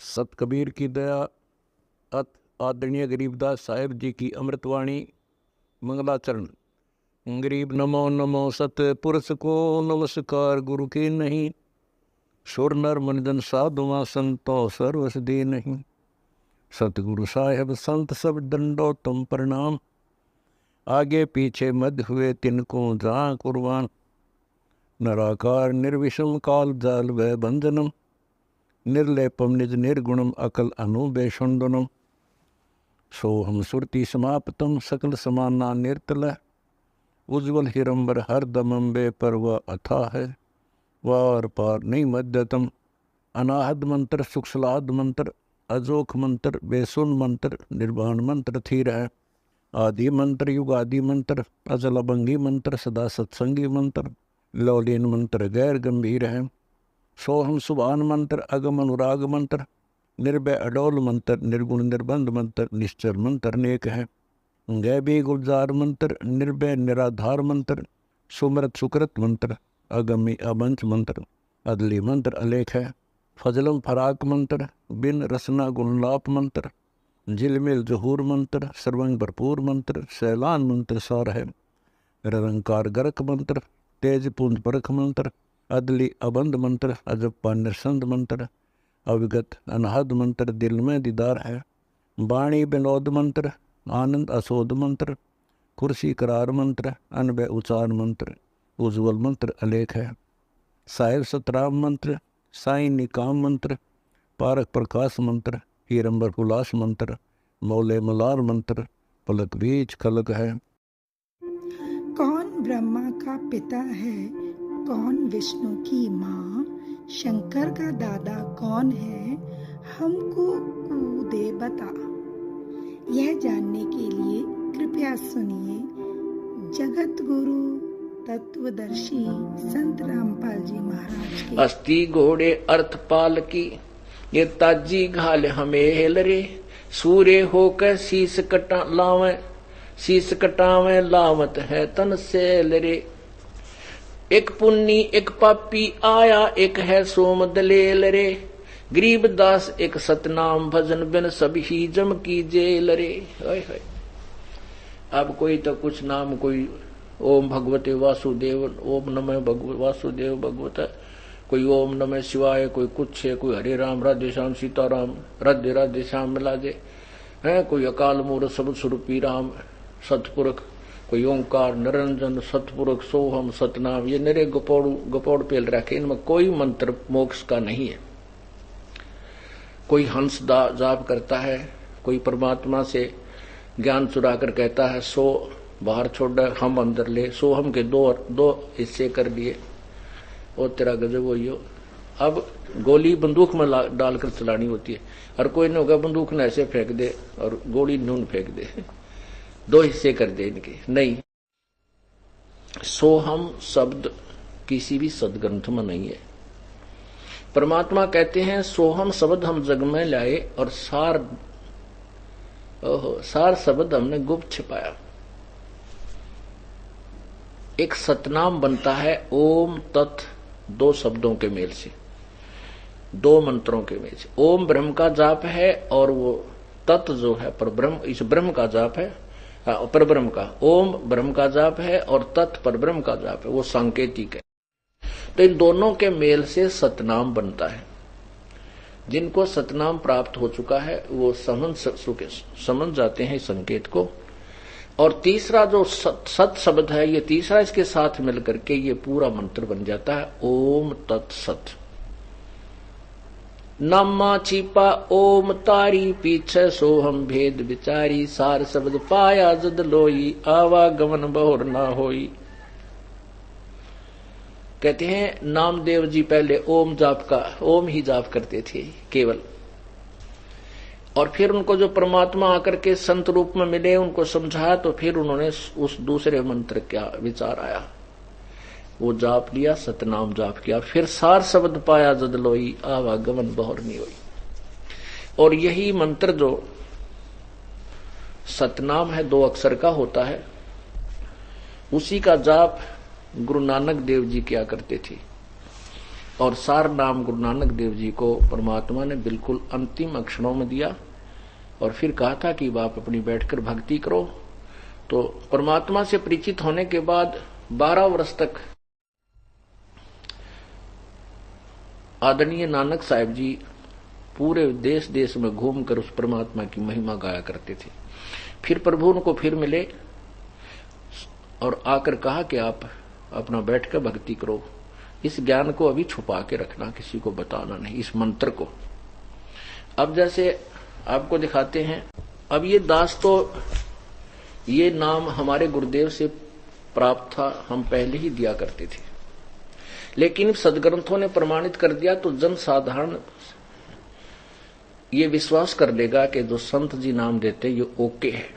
सत कबीर की दया अत आदरणीय गरीबदास साहेब जी की अमृतवाणी मंगलाचरण। गरीब नमो नमो सत पुरुष को नमस्कार गुरु की नहीं, सुर नर मनजन साधुआ संतो सर्वस दे नहीं। सतगुरु साहेब संत सब दंडो तुम प्रणाम, आगे पीछे मध्य हुए तिनको जहाँ कुर्बान। नराकार निर्विषम काल जाल व बंधनम, निर्लेपम निज निर्गुणम अकल अनुबेषुंडनम। सोहम सुरति समाप्तम सकल समाना निर्तल, उज्ज्वल हिरंबर हर दमंबे पर वह अथा है, वार पार नहीं मध्यतम। अनाहद मंत्र सुखसलाद मंत्र, अजोख मंत्र बेसुन मंत्र, निर्वाण मंत्र थीर है। आदि मंत्र युगादि मंत्र, अजल अभंगी मंत्र, सदा सत्संगी मंत्र, लौलीन मंत्र गैर गंभीर है। सोहम सुभान मंत्र, अगम अनुराग मंत्र, निर्भय अडोल मंत्र, निर्गुण निर्बंध मंत्र, निश्चर मंत्र नेक है। गैबी गुलजार मंत्र, निर्भय निराधार मंत्र, सुमरत सुकृत मंत्र, अगमी अबंच मंत्र, अदली मंत्र अलेख है। फजलम फराक मंत्र, बिन रसना गुणलाप मंत्र, झिलमिल जहूर मंत्र, सर्वंग भरपूर मंत्र, सैलान मंत्र सार है। निरंकार गरक मंत्र, तेज पुंज परख मंत्र, अदली अबंध मंत्र, अजप्पा निरसंद मंत्र, अविगत अनहद मंत्र, दिल में दीदार है। वाणी विनोद मंत्र, आनंद असोद मंत्र, कुर्सी करार मंत्र, अनबय उचार मंत्र, उज्ज्वल मंत्र अलेख है। साहिब सतराम मंत्र, साई निकाम मंत्र, पारक प्रकाश मंत्र, हीरंबर हुलास मंत्र, मौले मलार मंत्र, पलक बीज खलक है। कौन ब्रह्मा का पिता है, कौन विष्णु की माँ, शंकर का दादा कौन है, हमको दे बता। यह जानने के लिए कृपया सुनिए जगत गुरु तत्वदर्शी संत रामपाल जी महाराज के। अस्ति घोड़े अर्थ पाल की, ये ताजी घाल हमें हेल रे। सूर्य होकर शीस कटा लावे, शीस कटावे लावत है तन सेल रे। एक पुन्नी एक पापी आया, एक है सोम दलेल रे। गरीबदास एक सतनाम भजन बिन सब ही जम की जेल रे। अब कोई तो कुछ नाम, कोई ओम भगवते वासुदेव, ओम नमः वासुदेव भगवत, कोई ओम नमः शिवाय, कोई कुछ है, कोई हरे राम राधे श्याम सीताराम राधे राधे श्याम मिला दे है, कोई अकाल मूर्त सब स्वरूपी राम सतपुरख, कोई ओंकार निरंजन सतपुरख सोहम सतनाम। ये निरे गपोड़ पेल रखे, इनमें कोई मंत्र मोक्ष का नहीं है। कोई हंस जाप करता है, कोई परमात्मा से ज्ञान चुरा कर कहता है सो बाहर छोड़ हम अंदर ले, सो हम के दो हिस्से कर दिए, और तेरा गजब वही हो। अब गोली बंदूक में डालकर चलानी होती है, और कोई ने होगा बंदूक ने ऐसे फेंक दे और गोली नून फेंक दे, दो हिस्से कर दे इनके। नहीं, सोहम शब्द किसी भी सदग्रंथ में नहीं है। परमात्मा कहते हैं सोहम शब्द हम जग में लाए, और सार शब्द हमने गुप्त छिपाया। एक सतनाम बनता है ओम तत्, दो शब्दों के मेल से, दो मंत्रों के मेल से। ओम ब्रह्म का जाप है, और वो तत् जो है पर ब्रह्म, इस ब्रह्म का जाप है, पर ब्रह्म का। ओम ब्रह्म का जाप है और तत् पर ब्रह्म का जाप है, वो सांकेतिक है। तो इन दोनों के मेल से सतनाम बनता है। जिनको सतनाम प्राप्त हो चुका है वो समझ जाते हैं संकेत को। और तीसरा जो सत शब्द है, ये तीसरा इसके साथ मिलकर के ये पूरा मंत्र बन जाता है ओम तत्सत। नामा छिपा ओम तारी, पीछे सोहम भेद विचारी। सार शब्द पाया जद लोई, आवागमन बहुर ना होई। कहते हैं नामदेव जी पहले ओम ही जाप करते थे केवल, और फिर उनको जो परमात्मा आकर के संत रूप में मिले उनको समझाया, तो फिर उन्होंने उस दूसरे मंत्र का विचार आया, वो जाप लिया, सतनाम जाप किया। फिर सार शब्द पाया जद लोई, आवागमन बहुर नहीं हुई। और यही मंत्र जो सतनाम है, 2 अक्षर का होता है, उसी का जाप गुरु नानक देव जी किया करते थे। और सार नाम गुरु नानक देव जी को परमात्मा ने बिल्कुल अंतिम अक्षरों में दिया और फिर कहा था कि आप अपनी बैठकर भक्ति करो। तो परमात्मा से परिचित होने के बाद 12 वर्ष तक आदरणीय नानक साहिब जी पूरे देश देश में घूमकर उस परमात्मा की महिमा गाया करते थे। फिर प्रभु उनको फिर मिले और आकर कहा कि आप अपना बैठकर भक्ति करो, इस ज्ञान को अभी छुपा के रखना, किसी को बताना नहीं, इस मंत्र को। अब जैसे आपको दिखाते हैं, अब ये दास तो ये नाम हमारे गुरुदेव से प्राप्त था, हम पहले ही दिया करते थे, लेकिन सदग्रंथों ने प्रमाणित कर दिया तो जन साधारण ये विश्वास कर लेगा कि जो संत जी नाम देते ये ओके है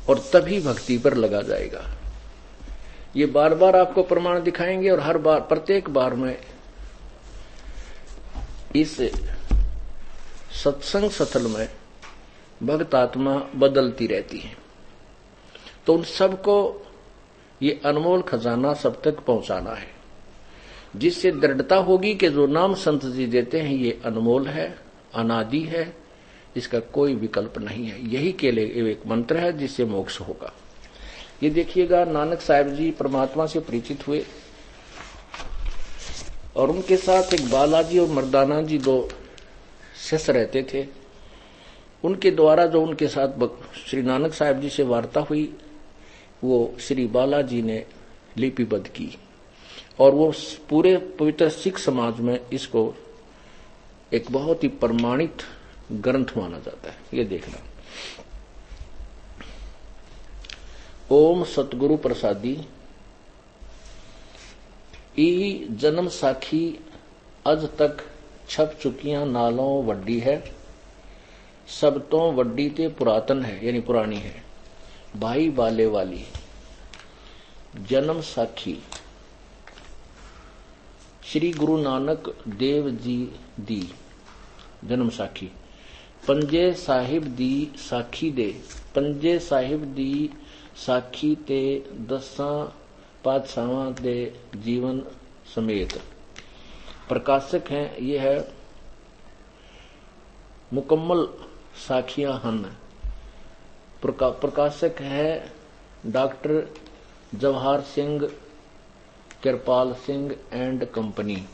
और तभी भक्ति पर लगा जाएगा। ये बार बार आपको प्रमाण दिखाएंगे और हर बार प्रत्येक बार में इस सत्संग सथल में भक्त आत्मा बदलती रहती है। तो उन सबको ये अनमोल खजाना सब तक पहुंचाना है, जिससे दृढ़ता होगी कि जो नाम संत जी देते हैं ये अनमोल है, अनादि है, इसका कोई विकल्प नहीं है। यही के लिए एक मंत्र है जिससे मोक्ष होगा। ये देखिएगा, नानक साहिब जी परमात्मा से परिचित हुए और उनके साथ एक बालाजी और मर्दाना जी 2 शिष्य रहते थे। उनके द्वारा जो उनके साथ श्री नानक साहिब जी से वार्ता हुई वो श्री बालाजी ने लिपिबद्ध की और वो पूरे पवित्र सिख समाज में इसको एक बहुत ही प्रमाणित ग्रंथ माना जाता है। ये देखना, ओम सतगुरु प्रसादी ई जन्म साखी अज तक छप चुकियां नालों वड्डी है, सब तो वड्डी ते पुरातन है, यानी पुरानी है, भाई बाले वाली जन्म साखी श्री गुरु नानक देव जी दी जन्म साखी, पंजे साहिब दी साखी दे, पंजे साहिब दी साखी ते 10 पातशाहां दे जीवन समेत। प्रकाशक हैं, ये है मुकम्मल साखियां हन। प्रकाशक है doctor Jawahar Singh Kirpal Singh and company.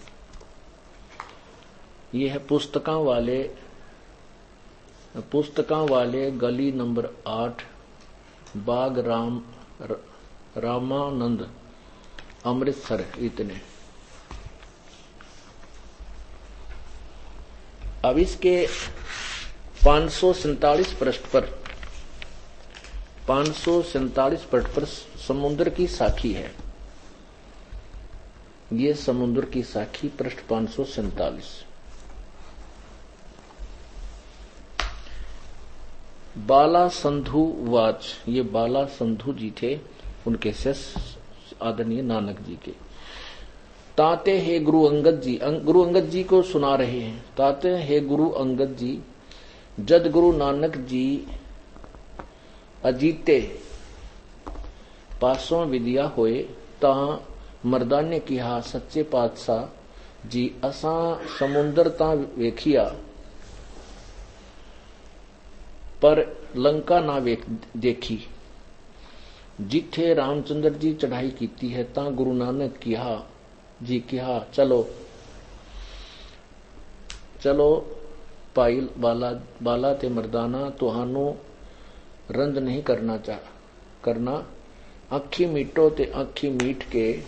ये है पुस्तकां वाले गली नंबर 8 बाग रामानंद अमृतसर। इतने। अब इसके 547 पृष्ठ पर समुद्र की साखी है। ये समुद्र की साखी पृष्ठ 547। बाला संधु वाच, ये बाला संधु जी थे, उनके शिष्य आदरणीय नानक जी के। ताते हे गुरु अंगद जी, गुरु अंगद जी को सुना रहे हैं। ताते हे गुरु अंगद जी, जद गुरु नानक जी अजीते पासों विद्या होए, ता मर्दाने ने कहा सच्चे पातशाह जी असा समुंदर ता वेखिया पर लंका ना देखी। जिथे रामचंद्र जी चढ़ाई कीती है ता गुरु नानक जी कहा चलो चलो भाई बाला ते मर्दाना, तुहानू रंज नहीं करना। अखी मीटो ते अखी मीट के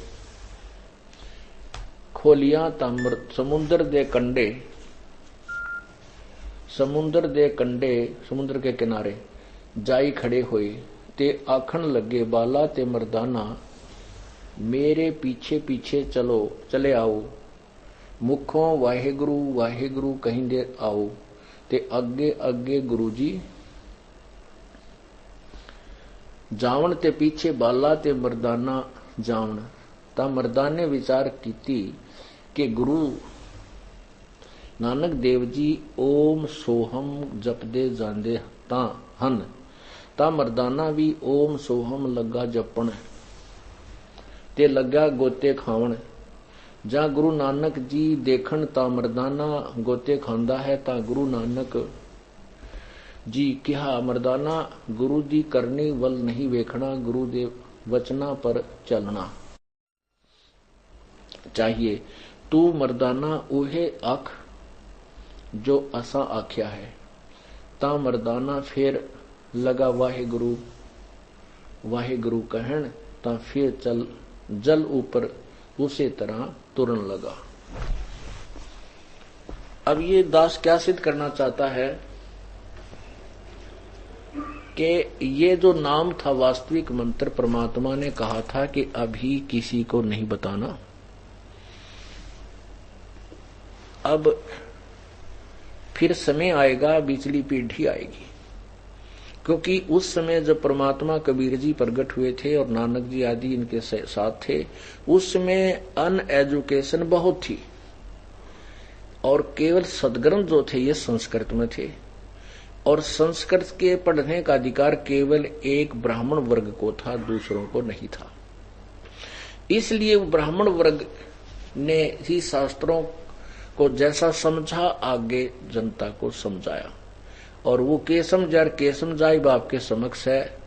खोलिया ताम्र समुद्र दे कंडे समुद्र के किनारे जाई खड़े होए ते आखन लगे बाला ते मर्दाना, मेरे पीछे पीछे चले आओ। मुखों वाहेगुरु वाहेगुरु कहिंदे आओ ते अगे अगे गुरु जी जावण ते पीछे बाला ते मर्दाना जावण। ता मर्दाने विचार कीती कि गुरु नानक देव जी ओम सोहम जपदे जांदे ता हन। ता मर्दाना भी ओम सोहम लगा जपण ते लगा गोते खावण। जहां गुरु नानक जी देखन ता मर्दाना गोते खांदा है, ता गुरु नानक जी कहा मर्दाना गुरु दी करनी वल नहीं वेखना, गुरु दे वचना पर चलना चाहिए। तू मर्दाना उहे आख जो असा आख्या है, ता मर्दाना फिर लगा वाहे गुरु कहन, ता फिर चल जल ऊपर उसे तरह तुरन लगा। अब ये दास क्या सिद्ध करना चाहता है कि ये जो नाम था वास्तविक मंत्र परमात्मा ने कहा था कि अभी किसी को नहीं बताना। अब फिर समय आएगा, बिचली पीढ़ी आएगी, क्योंकि उस समय जब परमात्मा कबीर जी प्रकट हुए थे और नानक जी आदि इनके साथ थे, उस समय अनएजुकेशन बहुत थी और केवल सदग्रंथ जो थे ये संस्कृत में थे, और संस्कृत के पढ़ने का अधिकार केवल एक ब्राह्मण वर्ग को था, दूसरों को नहीं था। इसलिए ब्राह्मण वर्ग ने ही शास्त्रों को जैसा समझा आगे जनता को समझाया, और वो के समझाई बाप के समक्ष है,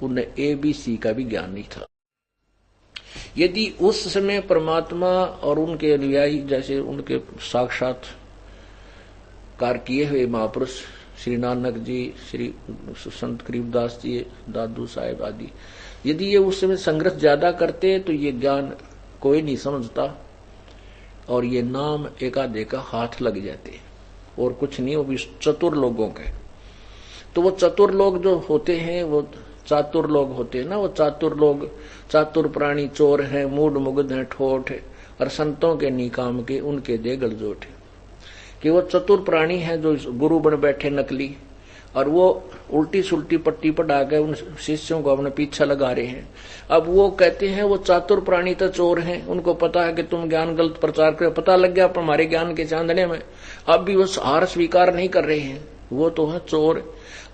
उन्हें ABC का भी ज्ञान नहीं था। यदि उस समय परमात्मा और उनके अनुयायी जैसे उनके साक्षात्कार किए हुए महापुरुष श्री नानक जी, श्री संत गरीबदास जी, दादू साहेब आदि, यदि ये उस समय संघर्ष ज्यादा करते तो ये ज्ञान कोई नहीं समझता और ये नाम एकाधे का हाथ लग जाते, और कुछ नहीं, वो भी चतुर लोगों के। तो वो चतुर लोग जो होते हैं वो चातुर लोग होते हैं ना, वो चातुर लोग चातुर प्राणी चोर हैं, मूड मुग्ध हैं, ठोठ है, और संतों के निकाम के उनके दे गलजोट है। कि वो चतुर प्राणी हैं जो गुरु बन बैठे नकली, और वो उल्टी सुल्टी पट्टी पढ़ा के उन शिष्यों को अपने पीछे लगा रहे हैं। अब वो कहते हैं वो चातुर प्राणी तो चोर हैं, उनको पता है कि तुम ज्ञान गलत प्रचार कर, पता लग गया हमारे ज्ञान के चांदने में, अब भी वो हार स्वीकार नहीं कर रहे हैं, वो तो है चोर।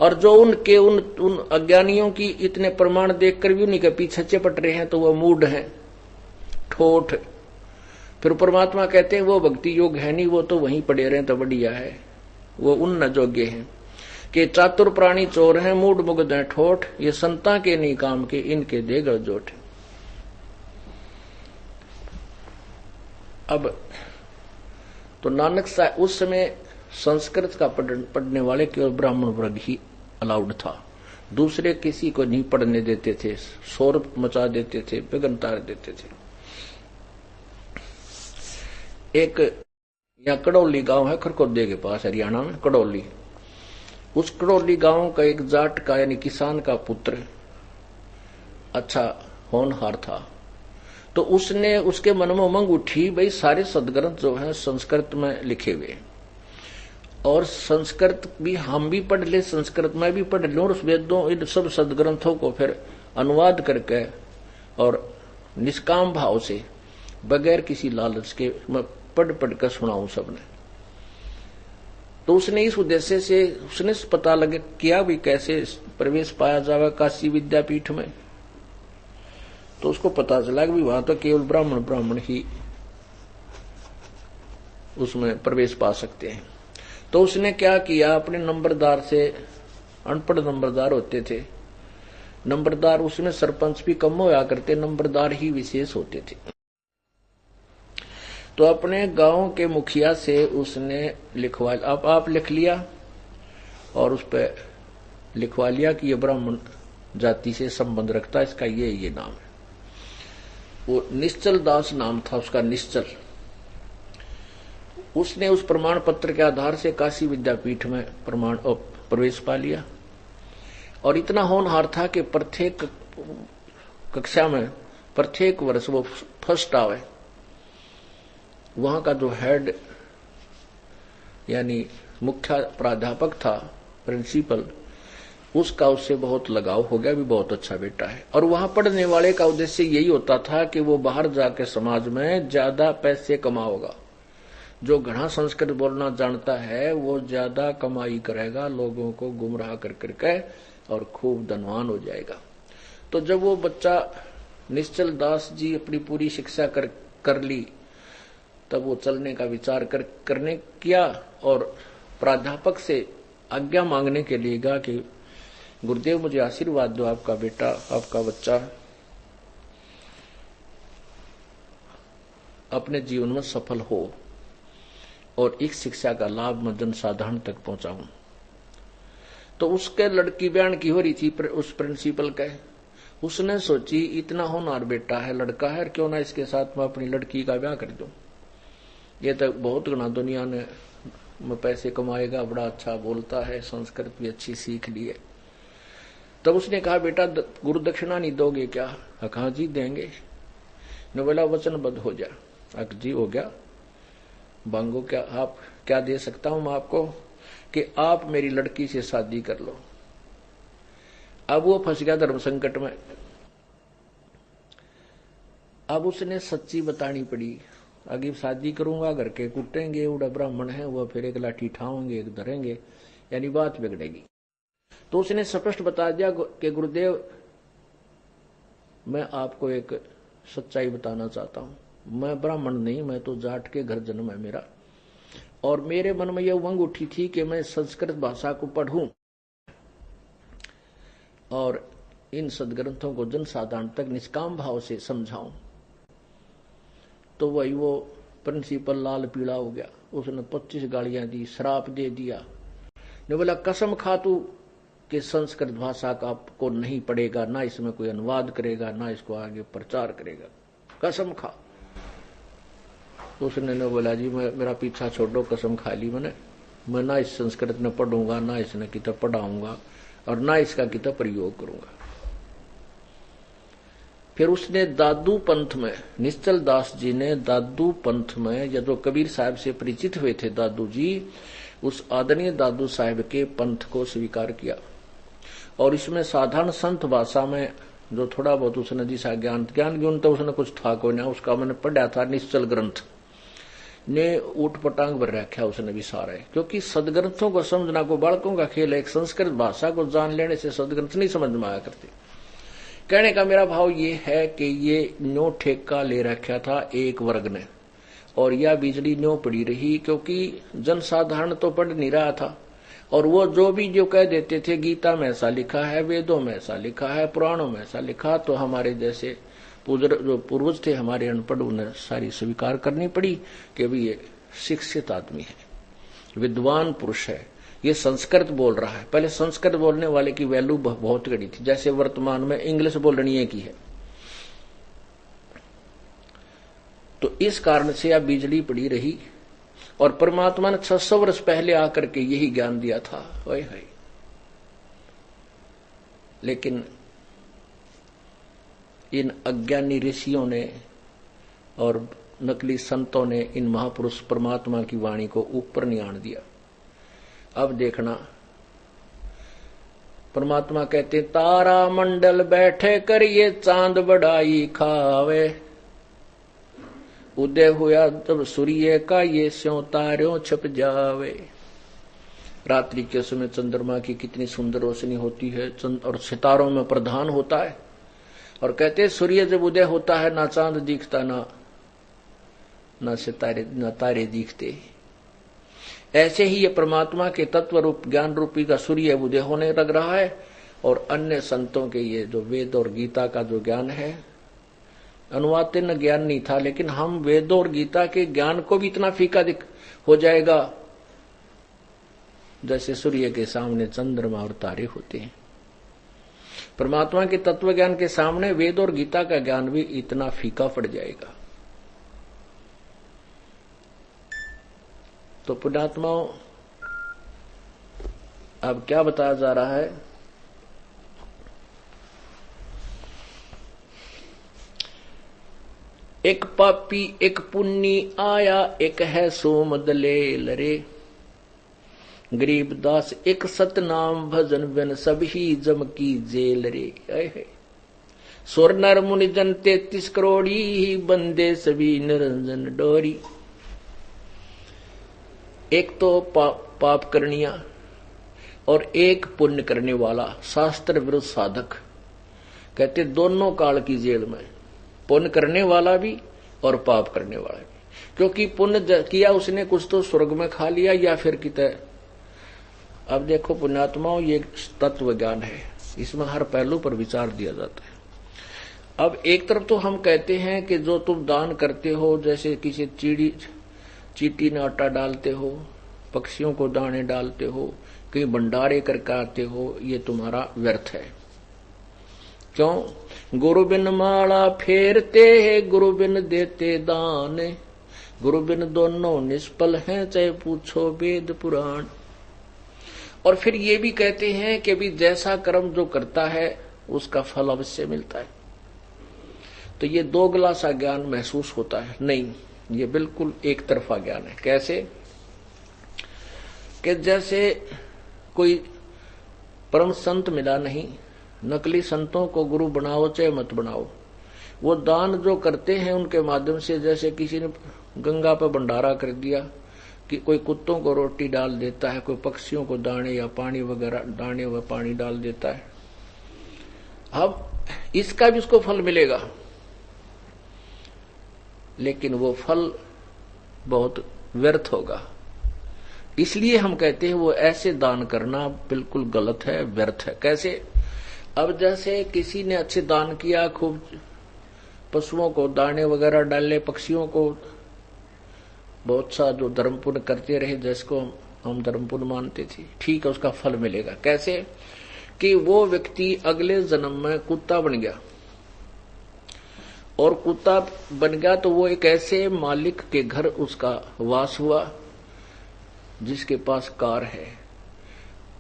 और जो उनके उन अज्ञानियों की इतने प्रमाण देखकर भी उन्हीं के पीछे चिपट रहे हैं, तो वो मूढ़ है, ठोठ। फिर परमात्मा कहते हैं वो भक्ति योग है नहीं, वो तो वहीं पड़े रहे तो बढ़िया है, वो उन न जोग्य हैं कि चातुर प्राणी चोर हैं, मूड मुग्ध हैं, ठोठ, ये संता के नहीं काम के, इनके दे गलजोट। अब तो नानक साहब उस समय संस्कृत का पढ़ने वाले केवल ब्राह्मण वर्ग ही अलाउड था, दूसरे किसी को नहीं पढ़ने देते थे, शोर मचा देते थे, विघ्न तार देते थे। एक यहाँ कड़ौली गांव है खरकोदे के पास, हरियाणा में कड़ौली। उस कड़ौली गांव का एक जाट का यानी किसान का पुत्र अच्छा होनहार था, तो उसने उसके मन में उमंग उठी, भाई सारे सदग्रंथ जो है संस्कृत में लिखे हुए, और संस्कृत भी हम भी पढ़ ले, संस्कृत में भी पढ़ ले, और उस वेदों इन सब सदग्रंथों को फिर अनुवाद करके और निष्काम भाव से बगैर किसी लालच के मैं पढ़ कर सुनाऊं सबने। तो उसने इस उद्देश्य से उसने पता लगे किया भी कैसे प्रवेश पाया जावे काशी विद्यापीठ में। तो उसको पता चला कि वहां तो केवल ब्राह्मण ही उसमें प्रवेश पा सकते हैं। तो उसने क्या किया, अपने नंबरदार से, अनपढ़ नंबरदार होते थे, नंबरदार उसमें सरपंच भी कम होया करते, नंबरदार ही विशेष होते थे। तो अपने गांव के मुखिया से उसने लिखवा, अब आप लिख लिया और उस पर लिखवा लिया कि ये ब्राह्मण जाति से संबंध रखता है, इसका ये नाम है। वो निश्चल दास नाम था उसका, निश्चल। उसने उस प्रमाण पत्र के आधार से काशी विद्यापीठ में प्रवेश पा लिया, और इतना होनहार था कि प्रत्येक कक्षा में प्रत्येक वर्ष वो फर्स्ट आवे। वहां का जो हेड यानी मुख्य प्राध्यापक था, प्रिंसिपल, उसका उससे बहुत लगाव हो गया, भी बहुत अच्छा बेटा है। और वहां पढ़ने वाले का उद्देश्य यही होता था कि वो बाहर जाके समाज में ज्यादा पैसे कमाओगा। जो घना संस्कृत बोलना जानता है वो ज्यादा कमाई करेगा, लोगों को गुमराह कर करके, और खूब धनवान हो जाएगा। तो जब वो बच्चा निश्चल दास जी अपनी पूरी शिक्षा कर ली तब वो चलने का विचार करने किया और प्राध्यापक से आज्ञा मांगने के लिए गया कि गुरुदेव मुझे आशीर्वाद दो, आपका बेटा, आपका बच्चा अपने जीवन में सफल हो और इस शिक्षा का लाभ मैं जनसाधारण तक पहुंचाऊं। तो उसके लड़की बयान की हो रही थी उस प्रिंसिपल के। उसने सोची इतना होनहार बेटा है, लड़का है, क्यों ना इसके साथ मैं अपनी लड़की का ब्याह कर दूं। ये तो बहुत गुना दुनिया ने में पैसे कमाएगा, बड़ा अच्छा बोलता है, संस्कृत भी अच्छी सीख ली है। तब उसने कहा बेटा गुरु दक्षिणा नहीं दोगे क्या? कहा जी देंगे। ने बोला वचनबद्ध हो जा। जी हो गया, बांगो क्या आप क्या दे सकता हूं मैं आपको कि आप मेरी लड़की से शादी कर लो। अब वो फंस गया धर्म संकट में। अब उसने सच्ची बतानी पड़ी। अगर शादी करूंगा घर के कुटेंगे, उड़ा ब्राह्मण है वो, फिर एक लाठी ठाओगे एक धरेंगे, यानी बात बिगड़ेगी। तो उसने स्पष्ट बता दिया कि गुरुदेव मैं आपको एक सच्चाई बताना चाहता हूं, मैं ब्राह्मण नहीं, मैं तो जाट के घर जन्म है मेरा, और मेरे मन में यह उमंग उठी थी कि मैं संस्कृत भाषा को पढ़ूं और इन सदग्रंथों को जनसाधारण तक निष्काम भाव से समझाऊं। तो वही वो प्रिंसिपल लाल पीला हो गया। उसने 25 गालियां दी, श्राप दे दिया। ने बोला कसम खा तू कि संस्कृत भाषा का को नहीं पढ़ेगा, ना इसमें कोई अनुवाद करेगा, ना इसको आगे प्रचार करेगा, कसम खा। उसने ने बोला जी मैं मेरा पीछा छोड़ो, कसम खा ली मैंने, मैं ना इस संस्कृत में पढ़ूंगा, ना इसने किताब पढ़ाऊंगा और ना इसका किताब प्रयोग करूंगा। फिर उसने दादू पंथ में, निश्चल दास जी ने दादू पंथ में, या जो कबीर साहब से परिचित हुए थे दादू जी, उस आदरणीय दादू साहब के पंथ को स्वीकार किया। और इसमें साधारण संत भाषा में जो थोड़ा बहुत उसने दिशा ज्ञान ज्ञान तो उसने कुछ था को ना, उसका मैंने पढ़ा था निश्चल ग्रंथ ने ऊट पटांग भर रखा उसने भी सारा है। क्योंकि सदग्रंथों को समझना को बालकों का खेल है, एक संस्कृत भाषा को जान लेने से सदग्रंथ नहीं समझ में आया करते। कहने का मेरा भाव ये है कि ये न्यो ठेका ले रखा था एक वर्ग ने, और यह बिजली न्यो पड़ी रही, क्योंकि जनसाधारण तो पढ़ नहीं रहा था। और वो जो कह देते थे गीता में ऐसा लिखा है, वेदों में ऐसा लिखा है, पुराणों में ऐसा लिखा, तो हमारे जैसे जो पूर्वज थे हमारे अनपढ़, उन्हें सारी स्वीकार करनी पड़ी कि भी ये शिक्षित आदमी है, विद्वान पुरुष है, ये संस्कृत बोल रहा है। पहले संस्कृत बोलने वाले की वैल्यू बहुत घटी थी, जैसे वर्तमान में इंग्लिश बोलनी की है। तो इस कारण से अब बिजली पड़ी रही, और परमात्मा ने 600 वर्ष पहले आकर के यही ज्ञान दिया था। ओए है, लेकिन इन अज्ञानी ऋषियों ने और नकली संतों ने इन महापुरुष परमात्मा की वाणी को ऊपर नहीं आने दिया। अब देखना, परमात्मा कहते तारा मंडल बैठे कर ये चांद बढ़ाई खावे, उदय हुआ तब सूर्य का ये स्यों तारों छप जावे। रात्रि के समय चंद्रमा की कितनी सुंदर रोशनी होती है, और सितारों में प्रधान होता है। और कहते सूर्य जब उदय होता है ना चांद दिखता, ना सितारे ना तारे दिखते। ऐसे ही ये परमात्मा के तत्व रूप ज्ञान रूपी का सूर्य उदय होने लग रहा है, और अन्य संतों के ये जो वेद और गीता का जो ज्ञान है, अनुवादन ज्ञान नहीं था, लेकिन हम वेदों और गीता के ज्ञान को भी इतना फीका हो जाएगा जैसे सूर्य के सामने चंद्रमा और तारे होते हैं। परमात्मा के तत्व ज्ञान के सामने वेद और गीता का ज्ञान भी इतना फीका पड़ जाएगा। तो पुण्यात्माओं, अब क्या बताया जा रहा है? एक पापी एक पुण्य आया, एक है सोम दलेल रे, गरीबदास एक सतनाम भजन बिन सभी जम की जेल रे। सुर नर मुनि जन 33 करोड़ी, बंदे सभी निरंजन डोरी। एक तो पाप करनिया और एक पुण्य करने वाला शास्त्र विरुद्ध साधक, कहते दोनों काल की जेल में, पुण्य करने वाला भी और पाप करने वाला भी। क्योंकि पुण्य किया उसने कुछ तो स्वर्ग में खा लिया या फिर कितने। अब देखो पुण्यात्माओं, ये तत्व ज्ञान है, इसमें हर पहलू पर विचार दिया जाता है। अब एक तरफ तो हम कहते हैं कि जो तुम दान करते हो, जैसे किसी चीटी में आटा डालते हो, पक्षियों को दाने डालते हो, कहीं भंडारे करके आते हो, ये तुम्हारा व्यर्थ है। क्यों? गुरु बिन माला फेरते हैं, गुरु बिन देते दान, गुरु बिन दोनों निष्फल हैं, चाहे पूछो वेद पुराण। और फिर ये भी कहते हैं कि भी जैसा कर्म जो करता है उसका फल अवश्य मिलता है। तो ये दोगला सा ज्ञान महसूस होता है। नहीं, ये बिल्कुल एक तरफा ज्ञान है। कैसे? कि जैसे कोई परम संत मिला नहीं, नकली संतों को गुरु बनाओ चाहे मत बनाओ, वो दान जो करते हैं उनके माध्यम से, जैसे किसी ने गंगा पर भंडारा कर दिया, कि कोई कुत्तों को रोटी डाल देता है, कोई पक्षियों को दाने या पानी वगैरह, दाने व पानी डाल देता है, अब इसका भी उसको फल मिलेगा, लेकिन वो फल बहुत व्यर्थ होगा। इसलिए हम कहते हैं वो ऐसे दान करना बिल्कुल गलत है, व्यर्थ है। कैसे? अब जैसे किसी ने अच्छे दान किया, खूब पशुओं को दाने वगैरह डाले, पक्षियों को बहुत सा जो धर्म पुण्य करते रहे, जिसको हम धर्म पुण्य मानते थे, ठीक है, उसका फल मिलेगा। कैसे? कि वो व्यक्ति अगले जन्म में कुत्ता बन गया, और कुत्ता बन गया तो वो एक ऐसे मालिक के घर उसका वास हुआ जिसके पास कार है।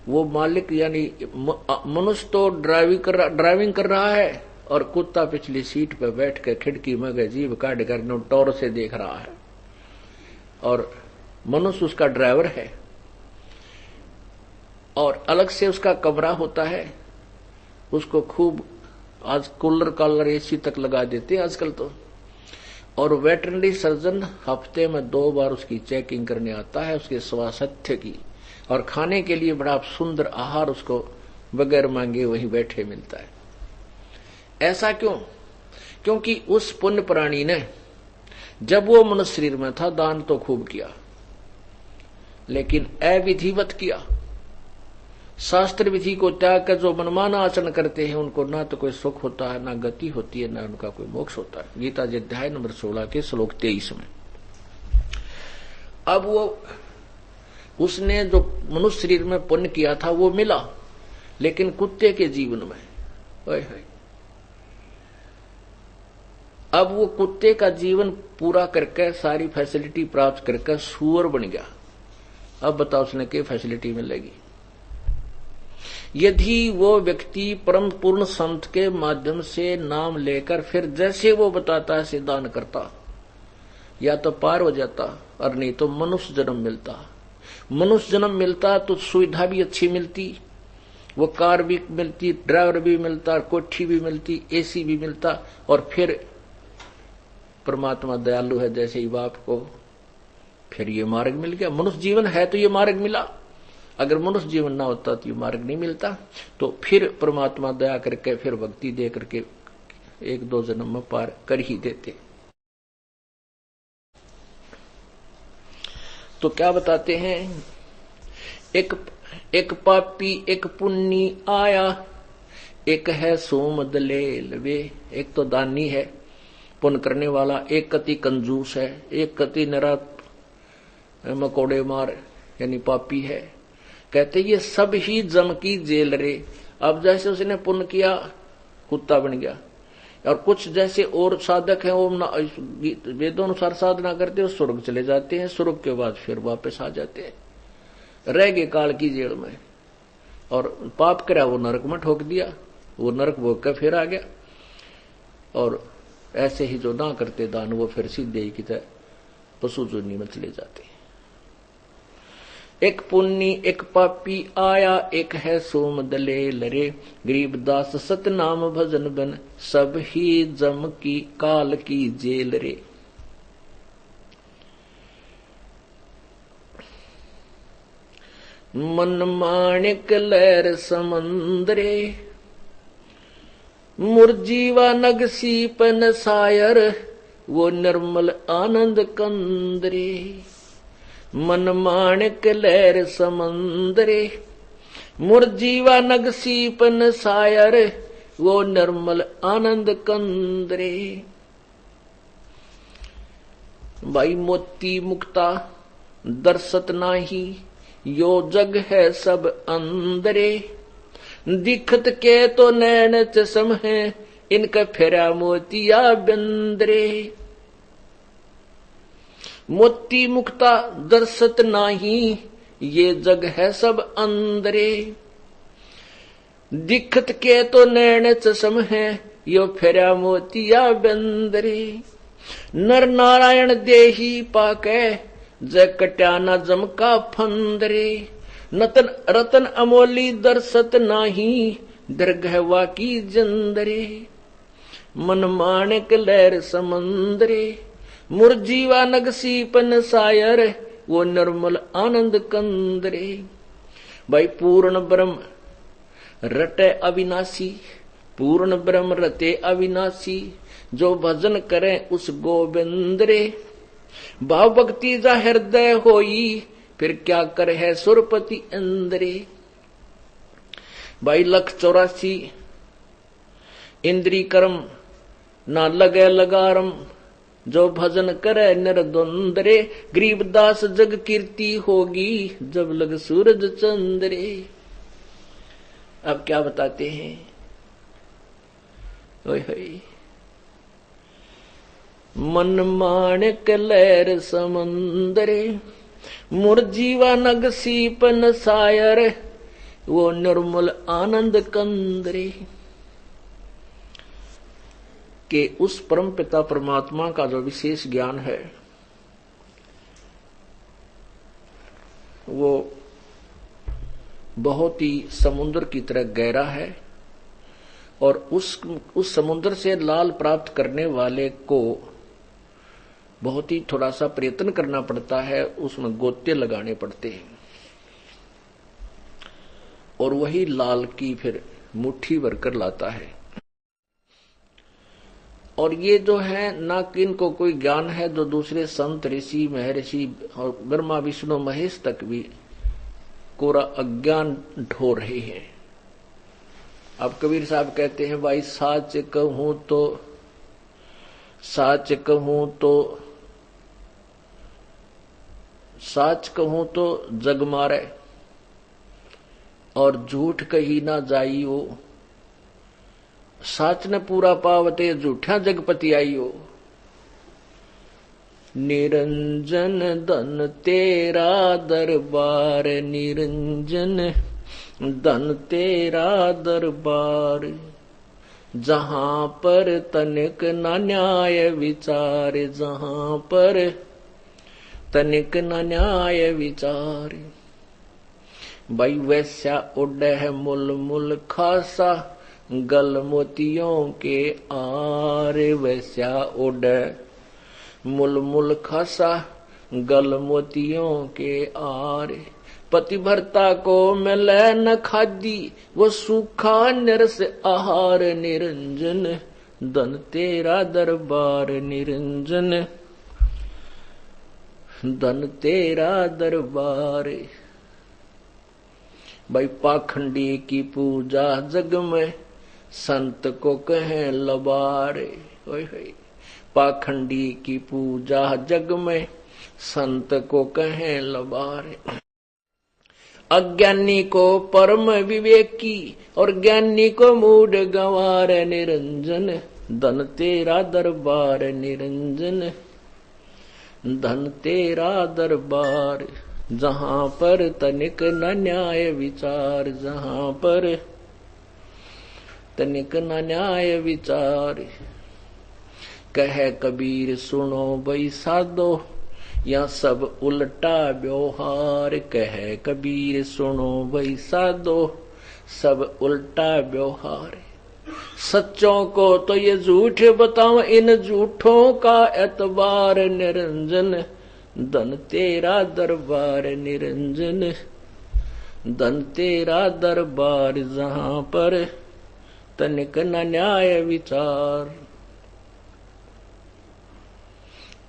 वो मालिक यानी मनुष्य तो ड्राइविंग कर रहा है, और कुत्ता पिछली सीट पर बैठ कर खिड़की में जीभ काट कर टौर से देख रहा है, और मनुष्य उसका ड्राइवर है। और अलग से उसका कमरा होता है, उसको खूब आज कूलर कालर एसी तक लगा देते हैं आजकल तो। और वेटरनरी सर्जन हफ्ते में 2 बार उसकी चेकिंग करने आता है, उसके स्वास्थ्य की। और खाने के लिए बड़ा सुंदर आहार उसको बगैर मांगे वहीं बैठे मिलता है। ऐसा क्यों? क्योंकि उस पुण्य प्राणी ने जब वो मनुष्य शरीर में था दान तो खूब किया, लेकिन अविधिवत किया। शास्त्र विधि को त्याग कर जो मनमाना आचरण करते हैं उनको ना तो कोई सुख होता है, ना गति होती है, ना उनका कोई मोक्ष होता है। गीता जी अध्याय नंबर 16 के श्लोक 23 में। अब वो उसने जो मनुष्य शरीर में पुण्य किया था वो मिला, लेकिन कुत्ते के जीवन में अब वो कुत्ते का जीवन पूरा करके सारी फैसिलिटी प्राप्त करके सुअर बन गया। अब बताओ उसने क्या फैसिलिटी मिलेगी? यदि वो व्यक्ति परम पूर्ण संत के माध्यम से नाम लेकर फिर जैसे वो बताता है ऐसे दान करता, या तो पार हो जाता, और नहीं तो मनुष्य जन्म मिलता। मनुष्य जन्म मिलता तो सुविधा भी अच्छी मिलती, वो कार भी मिलती, ड्राइवर भी मिलता, कोठी भी मिलती, एसी भी मिलता, और फिर परमात्मा दयालु है जैसे ही बाप को फिर ये मार्ग मिल गया। मनुष्य जीवन है तो ये मार्ग मिला, अगर मनुष्य जीवन ना होता तो ये मार्ग नहीं मिलता। तो फिर परमात्मा दया करके फिर भक्ति दे करके 1-2 जन्म में पार कर ही देते। तो क्या बताते हैं? एक पापी एक पुण्य आया, एक है सोमद ले लवे। एक तो दानी है, पुण्य करने वाला, एक कति कंजूस है, एक कति नरा मकोड़े मार यानी पापी है। कहते ये सब ही जम की जेल रे। अब जैसे उसने पुण्य किया कुत्ता बन गया, और कुछ जैसे और साधक हैं वो वेदों अनुसार साधना करते हैं, स्वर्ग चले जाते हैं, स्वर्ग के बाद फिर वापस आ जाते हैं, रह गए काल की जेल में। और पाप करा वो नरक में ठोक दिया, वो नरक भोग कर फिर आ गया। और ऐसे ही जो ना करते दान वो फिर सीधे ही की तरह पशु जोनी में चले जाते हैं। एक पुण्य एक पापी आया, एक है सोम दले लरे। गरीबदास सतनाम भजन बन, सब ही जम की काल की जेल रे। मन माणिक लहर समंदरे, मुरजीवा नगसी पन सायर। वो निर्मल आनंद कंदरे, मन माणिक लहर समंदरे, मुरजीवा नग सीपन सायर, वो निर्मल आनंद कंदरे। भाई मोती मुक्ता दर्शत नाही, यो जग है सब अंदरे, दिखत के तो नैन चसम है, इनका फेरा मोतिया बंदरे। मोती मुक्ता दर्शत नाही, ये जग है सब अंदरे, दिखत के तो नैन चसम है, यो फेरा मोतिया बंदरे। नर नारायण देही पाके, जय कट्या न जमका फंदरे, नतन रतन अमोली दर्शत नाही, दरगहवा की जंदरे। मन माणिक लहर समंदरे, मुरजीवा नग सीपन सायर, वो निर्मल आनंद कंदरे। भाई पूर्ण ब्रह्म रटे अविनाशी, पूर्ण ब्रह्म रते अविनाशी, जो भजन करें उस गोविंदरे। भाव भक्ति जा हृदय होई, फिर क्या कर है सुरपति इंद्रे। भाई 184 इंद्री कर्म ना लगे लगारम, जो भजन करे निर्द्वंद्रे। गरीबदास जग कीर्ति होगी, जब लग सूरज चंद्रे। अब क्या बताते हैं, ओए होए। मन माणिक लहर समंदरे, मुरजीवा नग सीपन सायर, वो निर्मल आनंद कंदरे। के उस परम पिता परमात्मा का जो विशेष ज्ञान है, वो बहुत ही समुद्र की तरह गहरा है, और उस समुद्र से लाल प्राप्त करने वाले को बहुत ही थोड़ा सा प्रयत्न करना पड़ता है, उसमें गोते लगाने पड़ते हैं, और वही लाल की फिर मुट्ठी भरकर लाता है। और ये जो है ना कि इनको कोई ज्ञान है, जो दूसरे संत ऋषि महर्षि और ब्रह्मा विष्णु महेश तक भी कोरा अज्ञान ढो रहे हैं। अब कबीर साहब कहते हैं, भाई साच कहूं तो जग मारे, और झूठ कही ना जाइयो, साच ने पूरा पावते झूठा जगपति आइयो। निरंजन धन तेरा दरबार, निरंजन धन तेरा दरबार, जहां पर तनिक न न्याय विचार, जहां पर तनिक न न्याय विचार। भाई वैसा उड़े है मुल मुल खासा, गल मोतियों के आर, वैसा उड़े मुल मुल खासा, गल मोतियों के आर। पतिभरता को मिले न खादी, वो सूखा निरस आहार, निरंजन धन तेरा दरबार, निरंजन धन तेरा दरबार। भाई पाखंडी की पूजा जग में, संत को कहें लबारे। पाखंडी की पूजा जग में, संत को कहें लबारे। अज्ञानी को परम विवेकी, और ज्ञानी को मूड गंवार, निरंजन धन तेरा दरबार, निरंजन धन तेरा दरबार। जहां पर तनिक न न्याय विचार, जहां पर तनिक न न्याय विचार। कहे कबीर सुनो भाई साधो, या सब उल्टा व्यवहार। कहे कबीर सुनो भाई साधो, सब उल्टा व्यवहार। सच्चों को तो ये झूठ बताओ, इन झूठों का एतबार, निरंजन धन तेरा दरबार, निरंजन धन तेरा दरबार। जहां पर तनिक न न्याय विचार।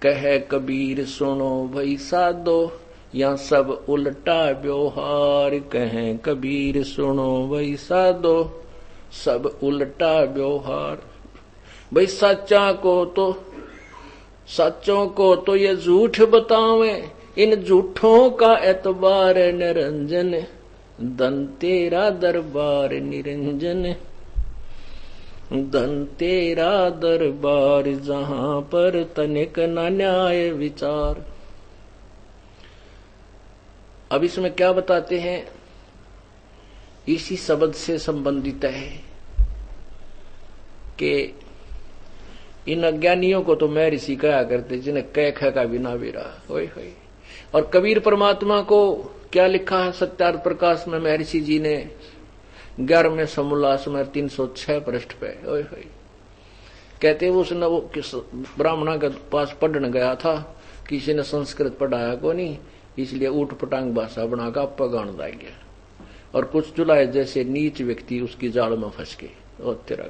कहे कबीर सुनो भई साधो, या सब उल्टा व्यवहार। कहे कबीर सुनो भई साधो, सब उल्टा व्यवहार। भाई सच्चों को तो ये झूठ बतावे, इन झूठों का एतबार निरंजन। धन तेरा दरबार निरंजन, धन तेरा दरबार, जहां पर तनिक न न्याय विचार। अब इसमें क्या बताते हैं, इसी शब्द से संबंधित है कि इन अज्ञानियों को तो मैं ऋषि कहा करते, जिन्हें कह ख का बिना बेरा होय होय। और कबीर परमात्मा को क्या लिखा है सत्यार्थ प्रकाश में महर्षि जी ने 11वें समोल्लास में 306 पृष्ठ पे, होय होय। कहते उसने वो ब्राह्मणा के पास पढ़ने गया था, किसी ने संस्कृत पढ़ाया को नहीं, इसलिए ऊट पटांग भाषा बनाकर आपा गान दा गया। और कुछ चुलाए जैसे नीच व्यक्ति उसकी जाल में फंस के, और तेरा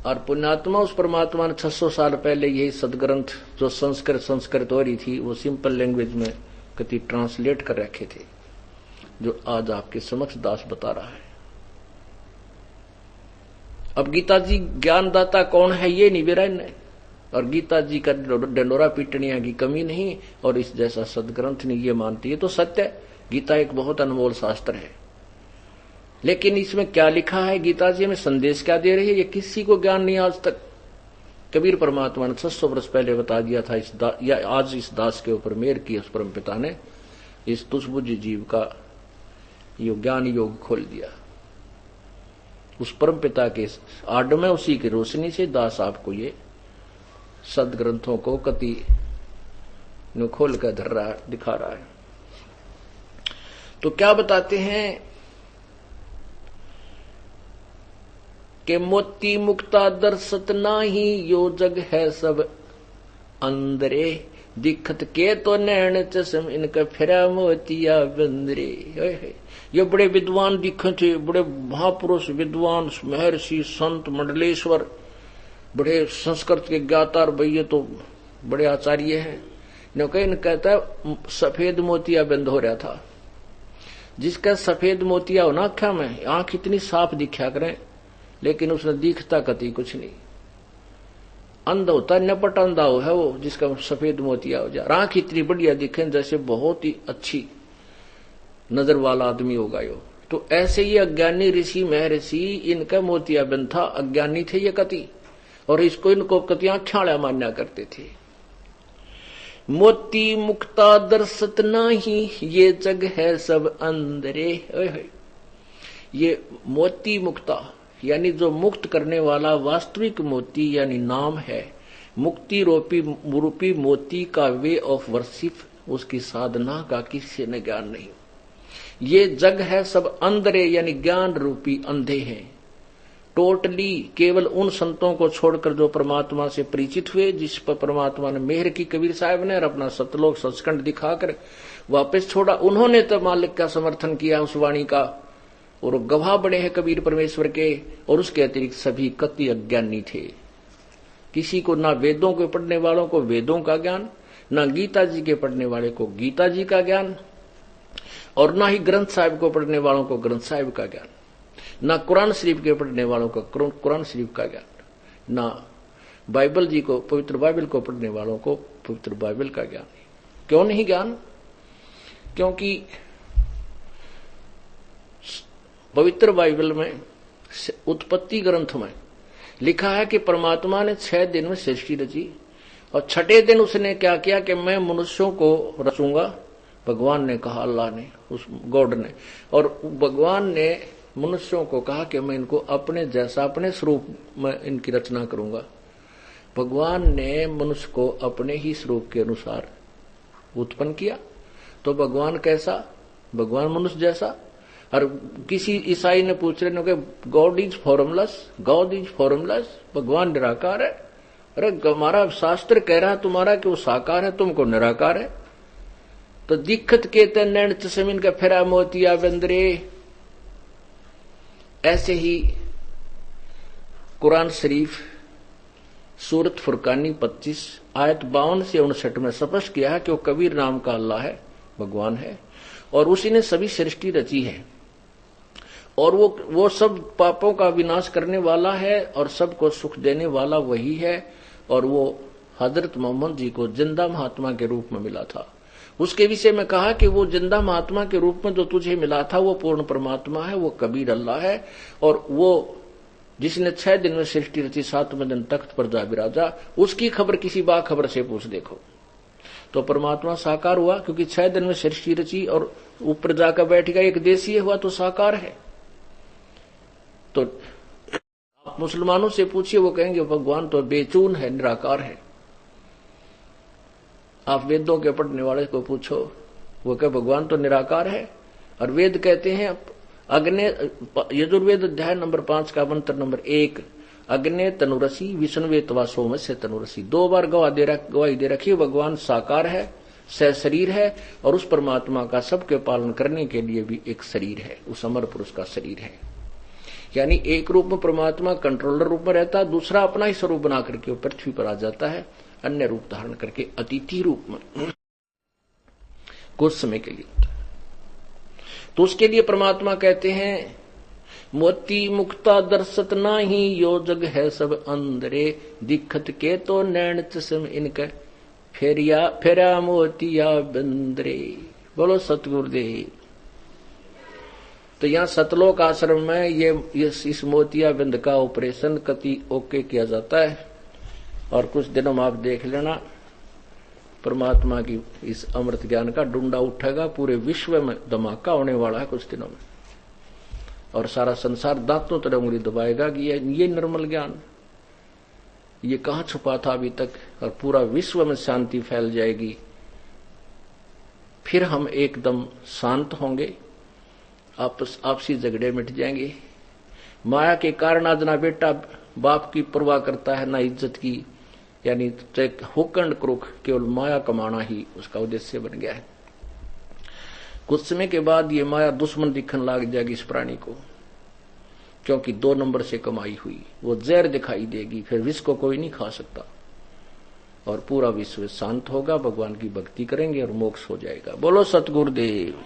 और पुण्यात्मा उस परमात्मा ने 600 साल पहले यही सदग्रंथ जो संस्कृत हो रही थी वो सिंपल लैंग्वेज में कति ट्रांसलेट कर रखे थे, जो आज आपके समक्ष दास बता रहा है। अब गीता जी ज्ञानदाता कौन है ये नहीं बेरा ने, और गीता जी का डंडोरा पीटनिया की कमी नहीं, और इस जैसा सदग्रंथ नहीं ये मानती है तो सत्य है। गीता एक बहुत अनमोल शास्त्र है, लेकिन इसमें क्या लिखा है, गीता जी में संदेश क्या दे रही है, ये किसी को ज्ञान नहीं आज तक। कबीर परमात्मा ने 600 वर्ष पहले बता दिया था, या आज इस दास के ऊपर मेहर की उस परम पिता ने इस तुझबुझ जीव का यो ज्ञान योग खोल दिया। उस परम पिता के आड़ में उसी की रोशनी से दास आपको ये सदग्रंथों को कति न खोल कर धर रहा दिखा रहा है। तो क्या बताते हैं कि मोती मुक्ता दर्शत नाही, यो जग है सब अंदरे। दिखत के तो नैन चश्म, इनका फिरा मोतिया बंदरे। ये बड़े विद्वान दिखे थे, बड़े महापुरुष विद्वान महर्षि संत मंडलेश्वर, बड़े संस्कृत के ज्ञातार भैया तो बड़े आचार्य हैं। इन कहता है सफेद मोतिया बंद हो रहा था। जिसका सफेद मोतिया हो ना आंखा में, आंख इतनी साफ दिखा करें, लेकिन उसने दिखता कति कुछ नहीं। अंधा होता नपट अंधा हो है वो, जिसका सफेद मोतिया हो जाए। आंख इतनी बढ़िया दिखे जैसे बहुत ही अच्छी नजर वाला आदमी होगा यो। तो ऐसे ये अज्ञानी ऋषि महर्षि, इनका मोतिया बंद था, अज्ञानी थे ये कति, और इनको कति आंख्याड़ा मान्या करते थे। मोती मुक्ता दर्शत नाही, ये जग है सब अंदरे। ये मोती मुक्ता यानी जो मुक्त करने वाला वास्तविक मोती यानी नाम है, मुक्ति रूपी मोती का वे ऑफ वर्शिप, उसकी साधना का किसी ने ज्ञान नहीं। ये जग है सब अंधरे यानी ज्ञान रूपी अंधे हैं। टोटली केवल उन संतों को छोड़कर जो परमात्मा से परिचित हुए, जिस पर परमात्मा ने मेहर की कबीर साहब ने, और अपना सतलोक सचखंड दिखाकर वापस छोड़ा, उन्होंने तो मालिक का समर्थन किया उस वाणी का, और गवाह बड़े हैं कबीर परमेश्वर के। और उसके अतिरिक्त सभी कति अज्ञानी थे। किसी को ना वेदों के पढ़ने वालों को वेदों का ज्ञान, ना गीता जी के पढ़ने वाले को गीता जी का ज्ञान, और ना ही ग्रंथ साहिब को पढ़ने वालों को ग्रंथ साहिब का ज्ञान, ना कुरान शरीफ के पढ़ने वालों को कुरान शरीफ का ज्ञान, ना बाइबल जी को, पवित्र बाइबल को पढ़ने वालों को पवित्र बाइबल का ज्ञान। क्यों नहीं ज्ञान? क्योंकि पवित्र बाइबल में उत्पत्ति ग्रंथ में लिखा है कि परमात्मा ने 6 दिन में सृष्टि रची, और 6ठे दिन उसने क्या किया कि मैं मनुष्यों को रचूंगा। भगवान ने कहा, अल्लाह ने, उस गॉड ने, और भगवान ने मनुष्यों को कहा कि मैं इनको अपने जैसा, अपने स्वरूप में इनकी रचना करूंगा। भगवान ने मनुष्य को अपने ही स्वरूप के अनुसार उत्पन्न किया। तो भगवान कैसा? भगवान मनुष्य जैसा। और किसी ईसाई ने पूछ रहे कि God is formless, God is formless, भगवान निराकार है। अरे हमारा शास्त्र कह रहा है तुम्हारा कि वो साकार है, तुमको निराकार है। तो दिक्कत के नैन चश्मिन का फेरा मोतिया बंदरे। ऐसे ही कुरान शरीफ सूरत फुरकानी 25 आयत 52 से 59 में स्पष्ट किया है कि वो कबीर नाम का अल्लाह है, भगवान है, और उसी ने सभी सृष्टि रची है, और वो सब पापों का विनाश करने वाला है और सबको सुख देने वाला वही है। और वो हजरत मोहम्मद जी को जिंदा महात्मा के रूप में मिला था। उसके विषय में कहा कि वो जिंदा महात्मा के रूप में जो तुझे मिला था वो पूर्ण परमात्मा है, वो कबीर अल्लाह है, और वो जिसने 6 दिन में सृष्टि रची, 7वें दिन तख्त पर जा विराजा, उसकी खबर किसी बाखबर से पूछ देखो। तो परमात्मा साकार हुआ, क्योंकि 6 दिन में सृष्टि रची और ऊपर जाकर बैठ गया, एक देशीय हुआ तो साकार है। तो आप मुसलमानों से पूछिए, वो कहेंगे भगवान तो बेचून है, निराकार है। आप वेदों के पढ़ने वाले को पूछो, वो कहे भगवान तो निराकार है। और वेद कहते हैं अग्नि, यजुर्वेद अध्याय नंबर 5 का मंत्र नंबर 1, अग्नि तनुरसी विष्णुवे तवा सोम से तनुरसी। 2 बार गवाही दे रखी, भगवान साकार है, सशरीर है, और उस परमात्मा का सबके पालन करने के लिए भी एक शरीर है, उस अमर पुरुष का शरीर है। यानी एक रूप में परमात्मा कंट्रोलर रूप में रहता है, दूसरा अपना ही स्वरूप बना करके वो पृथ्वी पर आ जाता है, अन्य रूप धारण करके अतिथि रूप में कुछ समय के लिए। तो उसके लिए परमात्मा कहते हैं मोती मुक्ता दर्शत नाही, यो जग है सब अंदरे, दिखत के तो नैन चश्म इनके, फेरा मोतिया बंदरे। बोलो सतगुरुदेव। तो यहाँ सतलोक आश्रम में ये इस मोतिया बिंद का ऑपरेशन कति ओके किया जाता है, और कुछ दिनों में आप देख लेना परमात्मा की इस अमृत ज्ञान का डुंडा उठेगा, पूरे विश्व में धमाका होने वाला है कुछ दिनों में, और सारा संसार दांतों तरह उंगली दबाएगा कि ये निर्मल ज्ञान ये कहां छुपा था अभी तक, और पूरा विश्व में शांति फैल जाएगी। फिर हम एकदम शांत होंगे, आपसी झगड़े मिट जाएंगे। माया के कारण आज ना बेटा बाप की परवाह करता है, ना इज्जत की, यानी होकंड क्रोख, केवल माया कमाना ही उसका उद्देश्य बन गया है। कुछ समय के बाद ये माया दुश्मन दिखने लग जाएगी इस प्राणी को, क्योंकि 2 नंबर से कमाई हुई वो जहर दिखाई देगी, फिर विष को कोई नहीं खा सकता, और पूरा विश्व शांत होगा, भगवान की भक्ति करेंगे और मोक्ष हो जाएगा। बोलो सतगुरुदेव।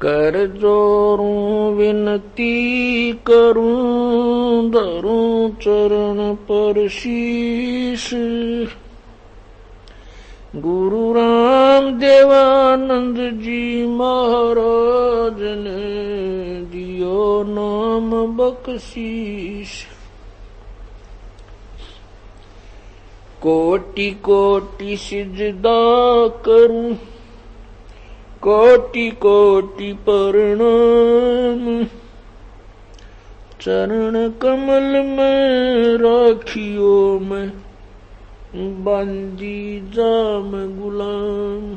कर जोरूं विनती करूं, धरूं चरण पर शीश, गुरु राम देवानंद जी महाराज ने दियो नाम बख्शीश। कोटि कोटि सिजदा करूं, कोटि कोटि प्रणाम, चरण कमल में राखियो मैं, बंदी जाम गुलाम।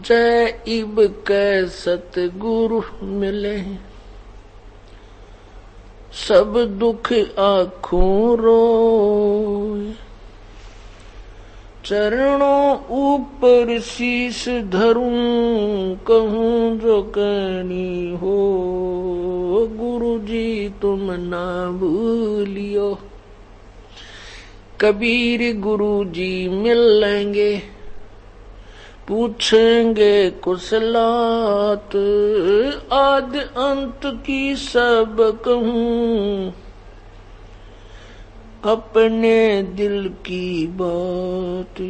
जय इब कै सतगुरु मिले, सब दुख आँखों रोए, चरणों ऊपर शीश धरूं, कहूं जो कहनी हो, गुरु जी तुम ना भूलियो। कबीर गुरु जी मिल लेंगे, पूछेंगे कुशलात, आद अंत की सब कहूं, अपने दिल की बात,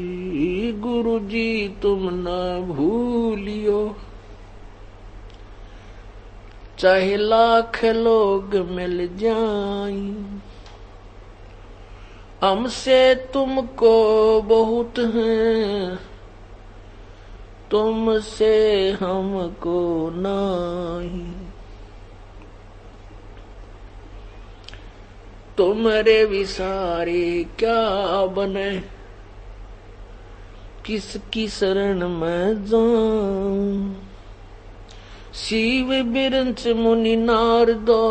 गुरु जी तुम ना भूलियो। चाहे लाख लोग मिल जाएं, हमसे तुमको बहुत हैं, तुमसे हमको नहीं। तुम्हारे विसारे क्या बने, किसकी शरण में जाऊं, शिव बिरंच मुनि नारदो,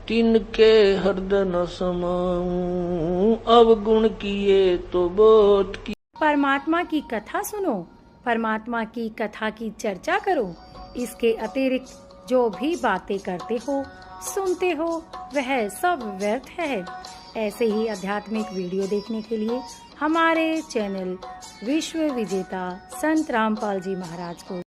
तिनके हृदय न समाऊं, अवगुण किए तो बहुत की। परमात्मा की कथा सुनो, परमात्मा की कथा की चर्चा करो। इसके अतिरिक्त जो भी बातें करते हो, सुनते हो, वह सब व्यर्थ है। ऐसे ही आध्यात्मिक वीडियो देखने के लिए हमारे चैनल विश्व विजेता संत रामपाल जी महाराज को